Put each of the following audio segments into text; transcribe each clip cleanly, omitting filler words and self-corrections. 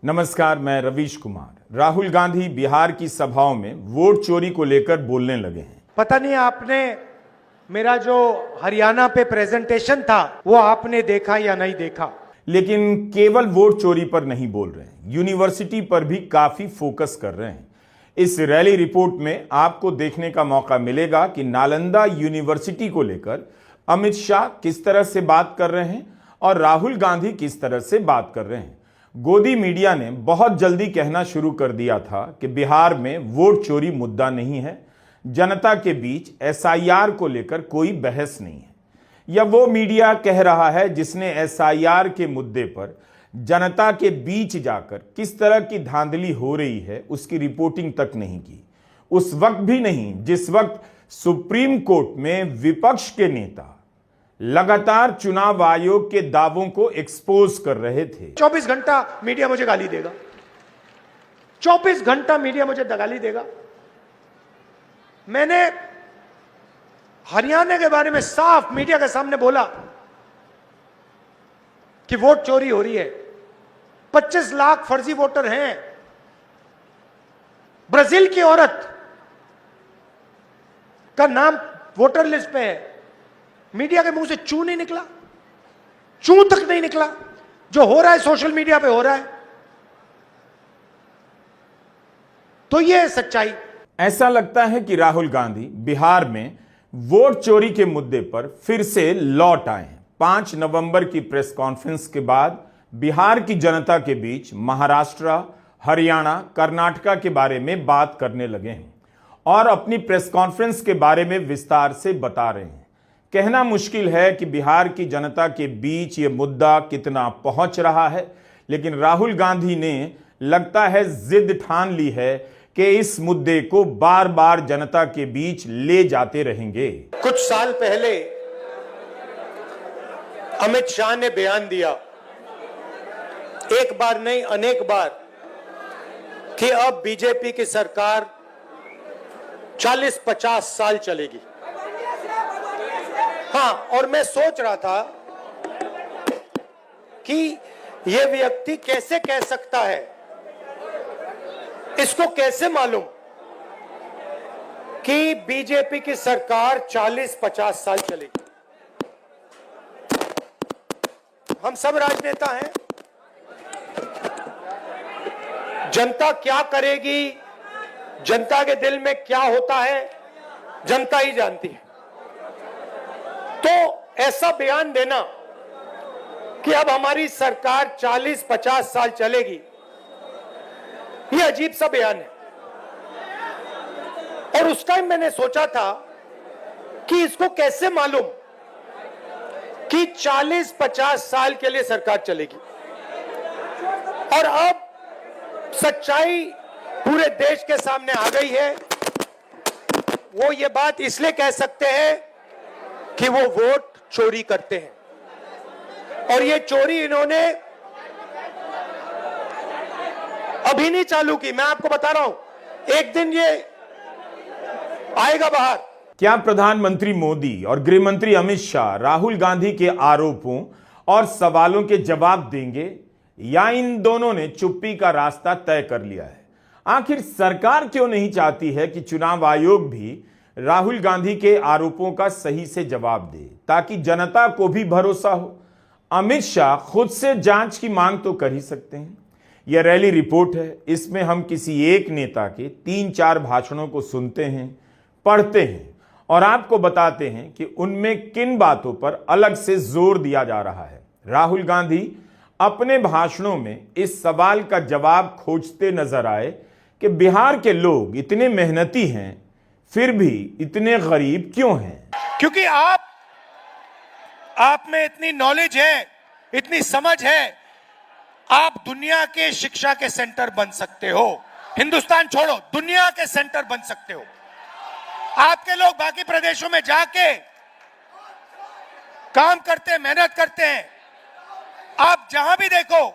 नमस्कार, मैं रवीश कुमार। राहुल गांधी बिहार की सभाओं में वोट चोरी को लेकर बोलने लगे हैं। पता नहीं आपने मेरा जो हरियाणा पे प्रेजेंटेशन था वो आपने देखा या नहीं देखा, लेकिन केवल वोट चोरी पर नहीं बोल रहे हैं, यूनिवर्सिटी पर भी काफी फोकस कर रहे हैं। इस रैली रिपोर्ट में आपको देखने का मौका मिलेगा कि नालंदा यूनिवर्सिटी को लेकर अमित शाह किस तरह से बात कर रहे हैं और राहुल गांधी किस तरह से बात कर रहे हैं। गोदी मीडिया ने बहुत जल्दी कहना शुरू कर दिया था कि बिहार में वोट चोरी मुद्दा नहीं है, जनता के बीच एसआईआर को लेकर कोई बहस नहीं है। या वो मीडिया कह रहा है जिसने एसआईआर के मुद्दे पर जनता के बीच जाकर किस तरह की धांधली हो रही है उसकी रिपोर्टिंग तक नहीं की। उस वक्त भी नहीं जिस वक्त सुप्रीम कोर्ट में विपक्ष के नेता लगातार चुनाव आयोग के दावों को एक्सपोज कर रहे थे। 24 घंटा मीडिया मुझे गाली देगा, 24 घंटा मीडिया मुझे गाली देगा। मैंने हरियाणा के बारे में साफ मीडिया के सामने बोला कि वोट चोरी हो रही है, 25 लाख फर्जी वोटर हैं। ब्राजील की औरत का नाम वोटर लिस्ट पे है, मीडिया के मुंह से चू नहीं निकला, चू तक नहीं निकला। जो हो रहा है सोशल मीडिया पे हो रहा है, तो ये है सच्चाई। ऐसा लगता है कि राहुल गांधी बिहार में वोट चोरी के मुद्दे पर फिर से लौट आए हैं। 5 नवंबर की प्रेस कॉन्फ्रेंस के बाद बिहार की जनता के बीच महाराष्ट्र, हरियाणा, कर्नाटका के बारे में बात करने लगे हैं और अपनी प्रेस कॉन्फ्रेंस के बारे में विस्तार से बता रहे हैं। कहना मुश्किल है कि बिहार की जनता के बीच ये मुद्दा कितना पहुंच रहा है, लेकिन राहुल गांधी ने लगता है जिद ठान ली है कि इस मुद्दे को बार बार जनता के बीच ले जाते रहेंगे। कुछ साल पहले अमित शाह ने बयान दिया, एक बार नहीं अनेक बार, कि अब बीजेपी की सरकार 40-50 साल चलेगी। हाँ, और मैं सोच रहा था कि यह व्यक्ति कैसे कह सकता है, इसको कैसे मालूम कि बीजेपी की सरकार 40-50 साल चलेगी। हम सब राजनेता हैं, जनता क्या करेगी, जनता के दिल में क्या होता है, जनता ही जानती है। तो ऐसा बयान देना कि अब हमारी सरकार 40-50 साल चलेगी, यह अजीब सा बयान है। और उस टाइम मैंने सोचा था कि इसको कैसे मालूम कि 40-50 साल के लिए सरकार चलेगी। और अब सच्चाई पूरे देश के सामने आ गई है। वो ये बात इसलिए कह सकते हैं कि वो वोट चोरी करते हैं, और ये चोरी इन्होंने अभी नहीं चालू की। मैं आपको बता रहा हूं, एक दिन ये आएगा बाहर। क्या प्रधानमंत्री मोदी और गृह मंत्री अमित शाह राहुल गांधी के आरोपों और सवालों के जवाब देंगे, या इन दोनों ने चुप्पी का रास्ता तय कर लिया है? आखिर सरकार क्यों नहीं चाहती है कि चुनाव आयोग भी राहुल गांधी के आरोपों का सही से जवाब दे, ताकि जनता को भी भरोसा हो? अमित शाह खुद से जांच की मांग तो कर ही सकते हैं। यह रैली रिपोर्ट है, इसमें हम किसी एक नेता के 3-4 भाषणों को सुनते हैं, पढ़ते हैं और आपको बताते हैं कि उनमें किन बातों पर अलग से जोर दिया जा रहा है। राहुल गांधी अपने भाषणों में इस सवाल का जवाब खोजते नजर आए कि बिहार के लोग इतने मेहनती हैं फिर भी इतने गरीब क्यों हैं? क्योंकि आप में इतनी नॉलेज है, इतनी समझ है, आप दुनिया के शिक्षा के सेंटर बन सकते हो। हिंदुस्तान छोड़ो, दुनिया के सेंटर बन सकते हो। आपके लोग बाकी प्रदेशों में जाके काम करते हैं, मेहनत करते हैं। आप जहां भी देखो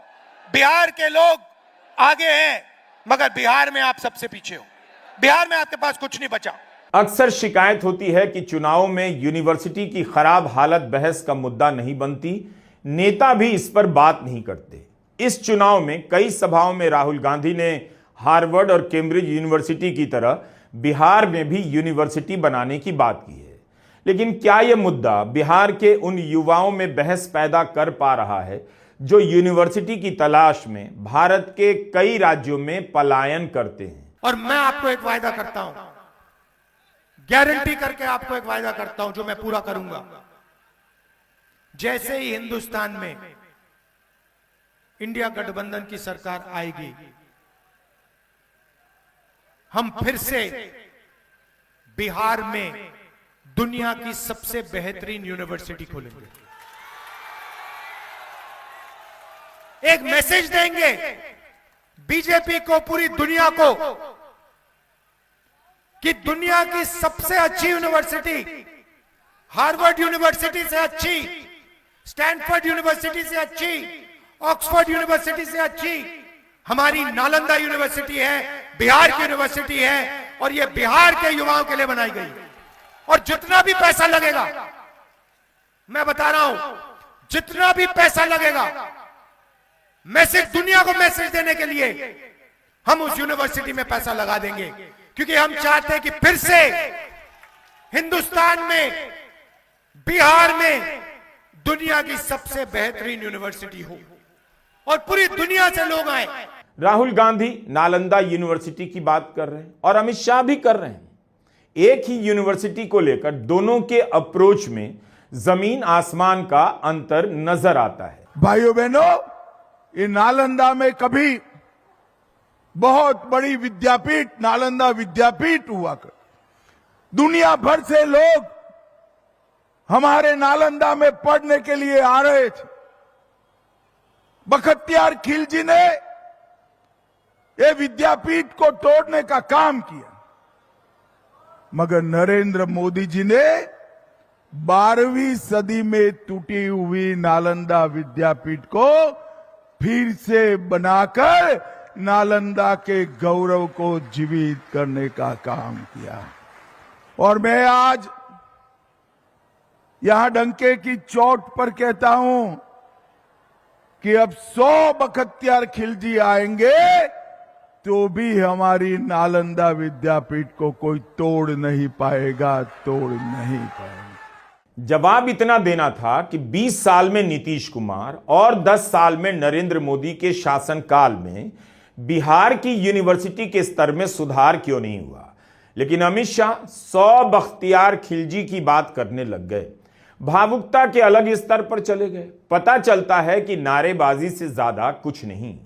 बिहार के लोग आगे हैं, मगर बिहार में आप सबसे पीछे हो। बिहार में आपके पास कुछ नहीं बचा। अक्सर शिकायत होती है कि चुनाव में यूनिवर्सिटी की खराब हालत बहस का मुद्दा नहीं बनती, नेता भी इस पर बात नहीं करते। इस चुनाव में कई सभाओं में राहुल गांधी ने हार्वर्ड और कैम्ब्रिज यूनिवर्सिटी की तरह बिहार में भी यूनिवर्सिटी बनाने की बात की है। लेकिन क्या यह मुद्दा बिहार के उन युवाओं में बहस पैदा कर पा रहा है जो यूनिवर्सिटी की तलाश में भारत के कई राज्यों में पलायन करते हैं? और मैं आपको एक वायदा करता हूं, गारंटी करके आपको एक वायदा करता हूं जो मैं पूरा करूंगा। जैसे ही हिंदुस्तान में इंडिया गठबंधन की सरकार आएगी, हम फिर से बिहार में दुनिया की सबसे बेहतरीन यूनिवर्सिटी खोलेंगे। एक मैसेज देंगे बीजेपी को, पूरी दुनिया को, कि दुनिया की सबसे अच्छी यूनिवर्सिटी हार्वर्ड यूनिवर्सिटी से अच्छी, स्टैनफोर्ड यूनिवर्सिटी से अच्छी, ऑक्सफोर्ड यूनिवर्सिटी से अच्छी हमारी नालंदा यूनिवर्सिटी है, बिहार की यूनिवर्सिटी है। और यह बिहार के युवाओं के लिए बनाई गई। और जितना भी पैसा लगेगा, मैं बता रहा हूं, जितना भी पैसा लगेगा, मैसेज दुनिया को मैसेज देने के लिए हम उस यूनिवर्सिटी में पैसा लगा देंगे, क्योंकि हम चाहते हैं कि फिर से हिंदुस्तान में, बिहार में दुनिया की सबसे बेहतरीन यूनिवर्सिटी हो और पूरी दुनिया से लोग आए। राहुल गांधी नालंदा यूनिवर्सिटी की बात कर रहे हैं और अमित शाह भी कर रहे हैं। एक ही यूनिवर्सिटी को लेकर दोनों के अप्रोच में जमीन आसमान का अंतर नजर आता है। भाइयों बहनों, ये नालंदा में कभी बहुत बड़ी विद्यापीठ, नालंदा विद्यापीठ हुआ कर, दुनिया भर से लोग हमारे नालंदा में पढ़ने के लिए आ रहे थे। बख्तियार खिलजी ने ये विद्यापीठ को तोड़ने का काम किया, मगर नरेंद्र मोदी जी ने 12वीं सदी में टूटी हुई नालंदा विद्यापीठ को फिर से बनाकर नालंदा के गौरव को जीवित करने का काम किया। और मैं आज यहां डंके की चोट पर कहता हूं कि अब 100 बख्तियार खिलजी आएंगे तो भी हमारी नालंदा विद्यापीठ को कोई तोड़ नहीं पाएगा, तोड़ नहीं पाएगा। जवाब इतना देना था कि 20 साल में नीतीश कुमार और 10 साल में नरेंद्र मोदी के शासनकाल में बिहार की यूनिवर्सिटी के स्तर में सुधार क्यों नहीं हुआ। लेकिन अमित शाह 100 बख्तियार खिलजी की बात करने लग गए, भावुकता के अलग स्तर पर चले गए। पता चलता है कि नारेबाजी से ज्यादा कुछ नहीं।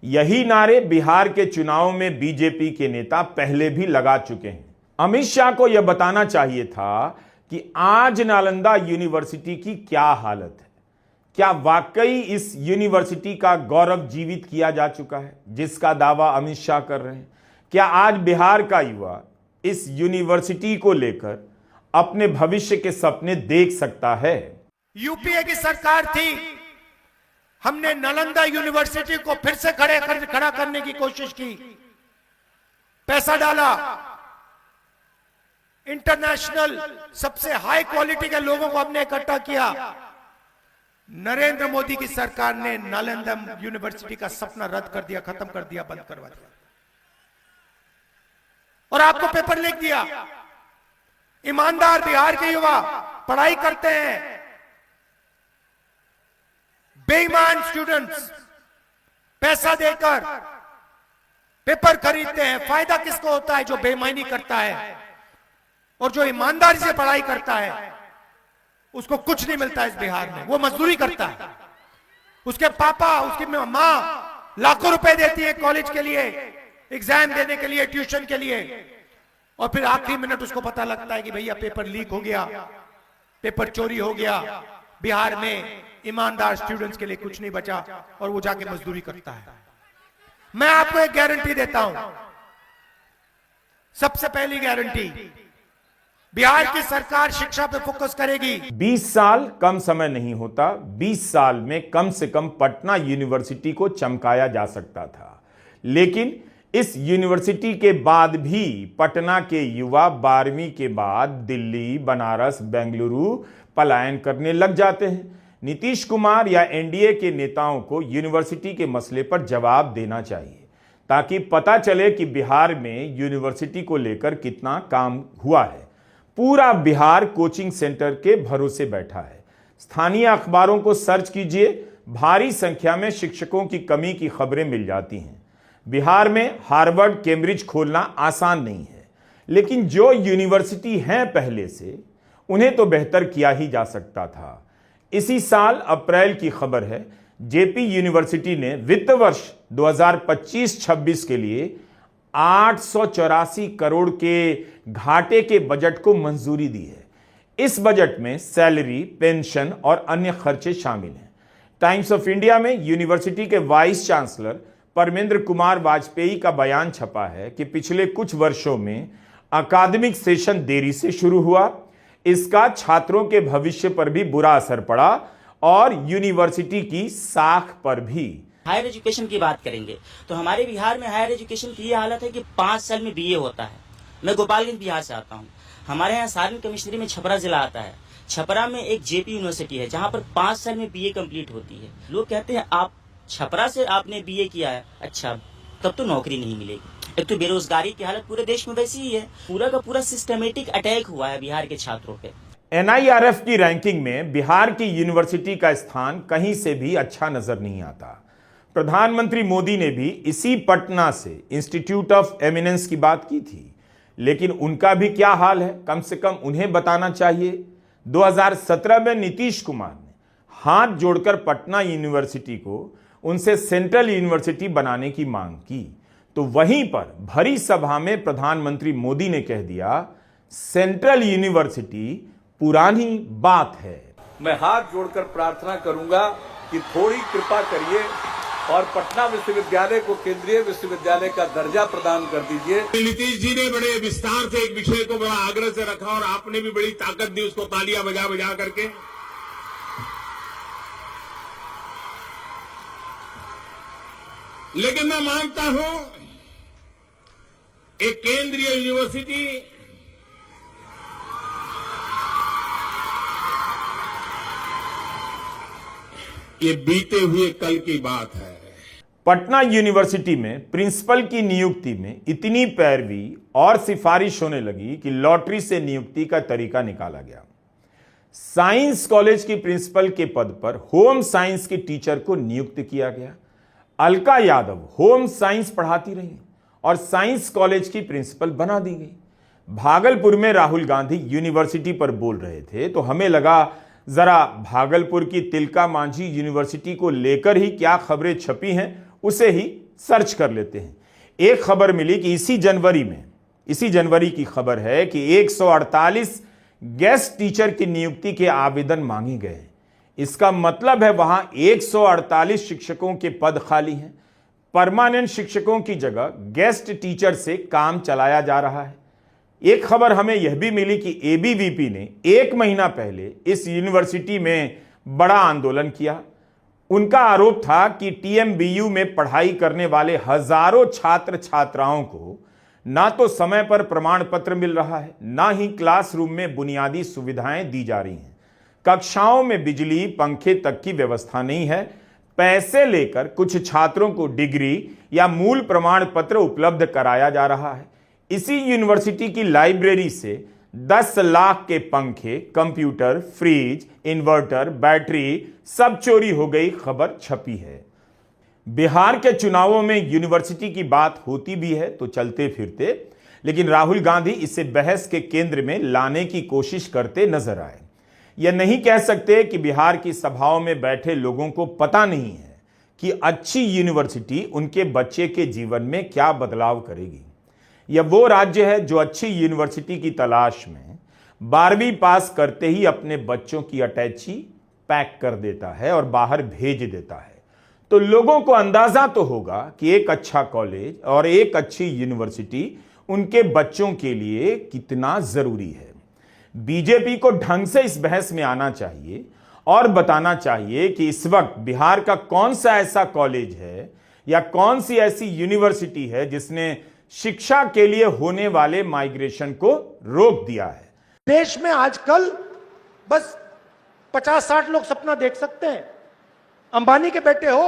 यही नारे बिहार के चुनाव में बीजेपी के नेता पहले भी लगा चुके हैं। अमित शाह को यह बताना चाहिए था कि आज नालंदा यूनिवर्सिटी की क्या हालत है। क्या वाकई इस यूनिवर्सिटी का गौरव जीवित किया जा चुका है जिसका दावा अमित शाह कर रहे हैं? क्या आज बिहार का युवा इस यूनिवर्सिटी को लेकर अपने भविष्य के सपने देख सकता है? यूपीए की सरकार थी, हमने नालंदा यूनिवर्सिटी को फिर से खड़ा करने की कोशिश की, पैसा डाला, इंटरनेशनल सबसे हाई क्वालिटी के लोगों को हमने इकट्ठा किया। नरेंद्र मोदी की सरकार ने नालंदा यूनिवर्सिटी का सपना रद्द कर दिया, खत्म कर दिया, बंद करवा दिया और आपको पेपर लिख दिया। ईमानदार बिहार के युवा पढ़ाई करते हैं, बेईमान स्टूडेंट्स पैसा देकर पेपर खरीदते हैं। फायदा किसको होता है? जो बेईमानी करता है। और जो ईमानदारी से पढ़ाई करता है उसको कुछ नहीं मिलता इस बिहार में। वो मजदूरी करता है, उसके पापा, उसकी मां लाखों रुपए देती है कॉलेज के लिए, एग्जाम देने के लिए, ट्यूशन के लिए, और फिर आखिरी मिनट उसको पता लगता है कि भैया पेपर लीक हो गया, पेपर चोरी हो गया। बिहार में ईमानदार स्टूडेंट्स के लिए कुछ नहीं बचा और वो जाके मजदूरी करता है। मैं आपको एक गारंटी देता हूं, सबसे पहली गारंटी, बिहार की सरकार शिक्षा पे फोकस करेगी। 20 साल कम समय नहीं होता। 20 साल में कम से कम पटना यूनिवर्सिटी को चमकाया जा सकता था। लेकिन इस यूनिवर्सिटी के बाद भी पटना के युवा 12वीं के बाद दिल्ली, बनारस, बेंगलुरु पलायन करने लग जाते हैं। नीतीश कुमार या एनडीए के नेताओं को यूनिवर्सिटी के मसले पर जवाब देना चाहिए, ताकि पता चले कि बिहार में यूनिवर्सिटी को लेकर कितना काम हुआ है। पूरा बिहार कोचिंग सेंटर के भरोसे बैठा है। स्थानीय अखबारों को सर्च कीजिए, भारी संख्या में शिक्षकों की कमी की खबरें मिल जाती हैं। बिहार में हार्वर्ड, कैम्ब्रिज खोलना आसान नहीं है, लेकिन जो यूनिवर्सिटी हैं पहले से, उन्हें तो बेहतर किया ही जा सकता था। इसी साल अप्रैल की खबर है, जेपी यूनिवर्सिटी ने वित्त वर्ष 2025-26 के लिए 884 करोड़ के घाटे के बजट को मंजूरी दी है। इस बजट में सैलरी, पेंशन और अन्य खर्चे शामिल हैं। टाइम्स ऑफ इंडिया में यूनिवर्सिटी के वाइस चांसलर परमेंद्र कुमार वाजपेयी का बयान छपा है कि पिछले कुछ वर्षों में अकादमिक सेशन देरी से शुरू हुआ। इसका छात्रों के भविष्य पर भी बुरा असर पड़ा और यूनिवर्सिटी की साख पर भी। हायर एजुकेशन की बात करेंगे तो हमारे बिहार में हायर एजुकेशन की ये हालत है कि 5 साल में बीए होता है। मैं गोपालगंज बिहार से आता हूँ। हमारे यहाँ सारण कमिश्नरी में छपरा जिला आता है। छपरा में एक जेपी यूनिवर्सिटी है जहाँ पर 5 साल में बीए कंप्लीट होती है। लोग कहते हैं आप छपरा से आपने बीए किया है, अच्छा तब तो नौकरी नहीं मिलेगी। एक तो बेरोजगारी की हालत पूरे देश में वैसी ही है। पूरा का पूरा सिस्टमेटिक अटैक हुआ है बिहार के छात्रों पे। एनआईआरएफ की रैंकिंग में बिहार की यूनिवर्सिटी का स्थान कहीं से भी अच्छा नजर नहीं आता। प्रधानमंत्री मोदी ने भी इसी पटना से इंस्टीट्यूट ऑफ एमिनेंस की बात की थी, लेकिन उनका भी क्या हाल है, कम से कम उन्हें बताना चाहिए। 2017 में नीतीश कुमार ने हाथ जोड़कर पटना यूनिवर्सिटी को उनसे सेंट्रल यूनिवर्सिटी बनाने की मांग की, तो वहीं पर भरी सभा में प्रधानमंत्री मोदी ने कह दिया, सेंट्रल यूनिवर्सिटी पुरानी बात है। मैं हाथ जोड़कर प्रार्थना करूंगा कि थोड़ी कृपा करिए और पटना विश्वविद्यालय को केंद्रीय विश्वविद्यालय का दर्जा प्रदान कर दीजिए। नीतीश जी ने बड़े विस्तार से एक विषय को बड़ा आग्रह से रखा और आपने भी बड़ी ताकत दी उसको तालियां बजा बजा करके। लेकिन मैं मानता हूं एक केंद्रीय यूनिवर्सिटी ये बीते हुए कल की बात है। पटना यूनिवर्सिटी में प्रिंसिपल की नियुक्ति में इतनी पैरवी और सिफारिश होने लगी कि लॉटरी से नियुक्ति का तरीका निकाला गया। साइंस कॉलेज की प्रिंसिपल के पद पर होम साइंस की टीचर को नियुक्त किया गया। अलका यादव होम साइंस पढ़ाती रही और साइंस कॉलेज की प्रिंसिपल बना दी गई। भागलपुर में राहुल गांधी यूनिवर्सिटी पर बोल रहे थे तो हमें लगा जरा भागलपुर की तिलका मांझी यूनिवर्सिटी को लेकर ही क्या खबरें छपी हैं उसे ही सर्च कर लेते हैं। एक खबर मिली कि इसी जनवरी की खबर है कि 148 गेस्ट टीचर की नियुक्ति के आवेदन मांगे गए। इसका मतलब है वहां 148 शिक्षकों के पद खाली हैं। परमानेंट शिक्षकों की जगह गेस्ट टीचर से काम चलाया जा रहा है। एक खबर हमें यह भी मिली कि एबीवीपी ने 1 महीना पहले इस यूनिवर्सिटी में बड़ा आंदोलन किया। उनका आरोप था कि टीएमबीयू में पढ़ाई करने वाले हजारों छात्र छात्राओं को ना तो समय पर प्रमाण पत्र मिल रहा है, ना ही क्लासरूम में बुनियादी सुविधाएं दी जा रही हैं। कक्षाओं में बिजली, पंखे तक की व्यवस्था नहीं है। पैसे लेकर कुछ छात्रों को डिग्री या मूल प्रमाण पत्र उपलब्ध कराया जा रहा है। इसी यूनिवर्सिटी की लाइब्रेरी से 10 लाख के पंखे, कंप्यूटर, फ्रिज, इन्वर्टर, बैटरी सब चोरी हो गई, खबर छपी है। बिहार के चुनावों में यूनिवर्सिटी की बात होती भी है तो चलते फिरते, लेकिन राहुल गांधी इसे बहस के केंद्र में लाने की कोशिश करते नजर आए। यह नहीं कह सकते कि बिहार की सभाओं में बैठे लोगों को पता नहीं है कि अच्छी यूनिवर्सिटी उनके बच्चे के जीवन में क्या बदलाव करेगी। यह वो राज्य है जो अच्छी यूनिवर्सिटी की तलाश में 12वीं पास करते ही अपने बच्चों की अटैची पैक कर देता है और बाहर भेज देता है। तो लोगों को अंदाजा तो होगा कि एक अच्छा कॉलेज और एक अच्छी यूनिवर्सिटी उनके बच्चों के लिए कितना जरूरी है। बीजेपी को ढंग से इस बहस में आना चाहिए और बताना चाहिए कि इस वक्त बिहार का कौन सा ऐसा कॉलेज है या कौन सी ऐसी यूनिवर्सिटी है जिसने शिक्षा के लिए होने वाले माइग्रेशन को रोक दिया है। देश में आजकल बस 50-60 लोग सपना देख सकते हैं। अंबानी के बेटे हो,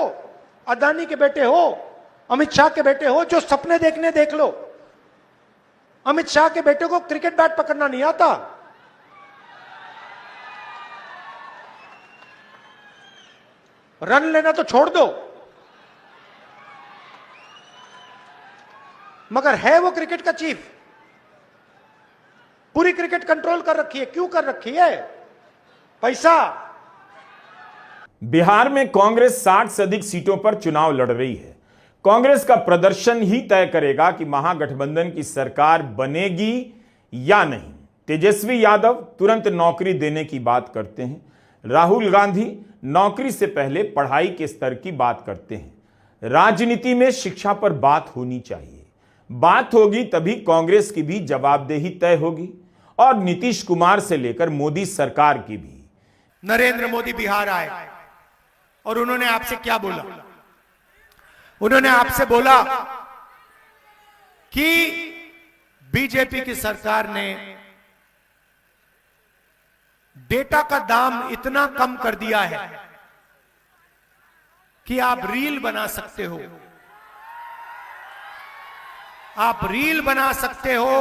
अदानी के बेटे हो, अमित शाह के बेटे हो, जो सपने देखने देख लो। अमित शाह के बेटे को क्रिकेट बैट पकड़ना नहीं आता। रन लेना तो छोड़ दो, मगर है वो क्रिकेट का चीफ। पूरी क्रिकेट कंट्रोल कर रखी है। क्यों कर रखी है? पैसा। बिहार में कांग्रेस 60 से अधिक सीटों पर चुनाव लड़ रही है। कांग्रेस का प्रदर्शन ही तय करेगा कि महागठबंधन की सरकार बनेगी या नहीं। तेजस्वी यादव तुरंत नौकरी देने की बात करते हैं। राहुल गांधी नौकरी से पहले पढ़ाई के स्तर की बात करते हैं। राजनीति में शिक्षा पर बात होनी चाहिए। बात होगी तभी कांग्रेस की भी जवाबदेही तय होगी, और नीतीश कुमार से लेकर मोदी सरकार की भी। नरेंद्र मोदी बिहार आए और उन्होंने आपसे क्या बोला? उन्होंने आपसे बोला कि बीजेपी की सरकार ने डेटा का दाम इतना कम कर दिया है कि आप रील बना सकते हो। आप रील बना सकते हो,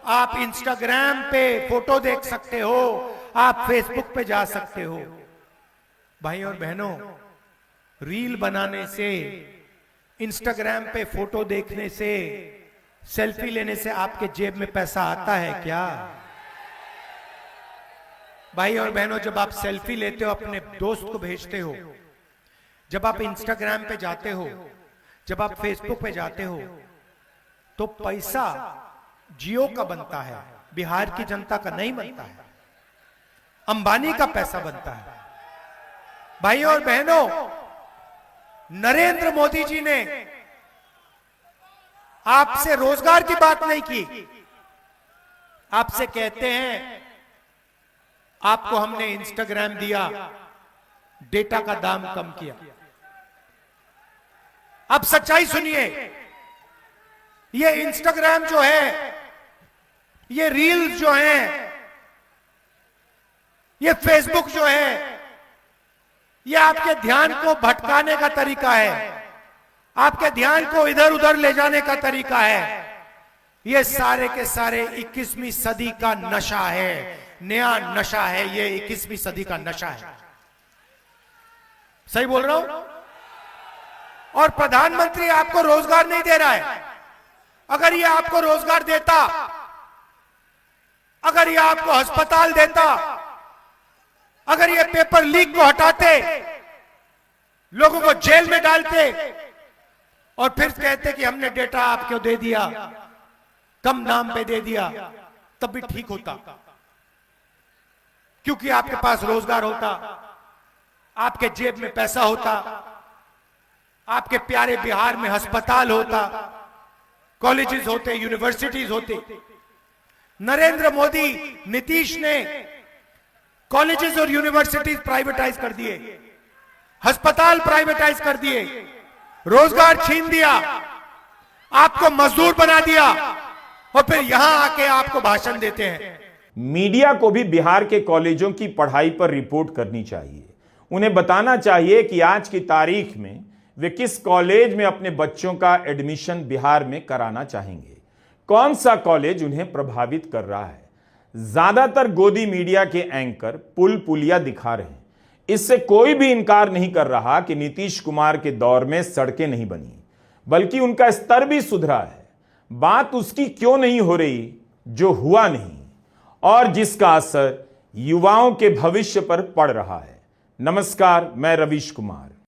आप इंस्टाग्राम पे फोटो देख सकते हो, आप फेसबुक पे जा सकते हो। भाई और बहनों, रील बनाने से, इंस्टाग्राम पे फोटो देखने से, सेल्फी लेने से आपके जेब में पैसा आता है क्या? भाई और बहनों, जब आप सेल्फी लेते हो, अपने दोस्त को भेजते हो, जब आप इंस्टाग्राम पे जाते हो, जब आप फेसबुक पे जाते हो, तो पैसा जियो का बनता है, बिहार की जनता का नहीं बनता है। अंबानी का पैसा बनता है। भाई और बहनों, नरेंद्र मोदी जी ने आपसे रोजगार की बात नहीं की। आपसे कहते हैं आपको हमने इंस्टाग्राम दिया, डेटा का दाम कम किया। अब सच्चाई सुनिए, ये इंस्टाग्राम जो है, ये रील्स जो हैं, ये फेसबुक जो है, ये आपके ध्यान को भटकाने का तरीका है, आपके ध्यान को इधर उधर ले जाने का तरीका है। ये सारे के सारे 21वीं सदी का नशा है, नया नशा है। ये 21वीं सदी का नशा है। सही बोल रहा हूं? और प्रधानमंत्री आपको रोजगार नहीं दे रहा है। अगर ये आपको रोजगार देता, अगर ये आपको अस्पताल देता, अगर ये पेपर लीक को हटाते, लोगों को जेल में डालते और फिर कहते कि हमने डेटा आपको दे दिया, कम दाम पे दे दिया, तब भी ठीक होता, क्योंकि आपके पास रोजगार होता, आपके जेब में पैसा होता, आपके प्यारे बिहार में अस्पताल होता, कॉलेजेस होते, यूनिवर्सिटीज होते। नरेंद्र मोदी, नीतीश ने कॉलेजेस और यूनिवर्सिटीज प्राइवेटाइज कर दिए, अस्पताल प्राइवेटाइज कर दिए, रोजगार छीन दिया, आपको मजदूर बना दिया, और फिर यहां आके आपको भाषण देते हैं। मीडिया को भी बिहार के कॉलेजों की पढ़ाई पर रिपोर्ट करनी चाहिए। उन्हें बताना चाहिए कि आज की तारीख में वे किस कॉलेज में अपने बच्चों का एडमिशन बिहार में कराना चाहेंगे, कौन सा कॉलेज उन्हें प्रभावित कर रहा है। ज्यादातर गोदी मीडिया के एंकर पुल पुलिया दिखा रहे हैं। इससे कोई भी इनकार नहीं कर रहा कि नीतीश कुमार के दौर में सड़कें नहीं बनी, बल्कि उनका स्तर भी सुधरा है। बात उसकी क्यों नहीं हो रही जो हुआ नहीं और जिसका असर युवाओं के भविष्य पर पड़ रहा है। नमस्कार, मैं रवीश कुमार।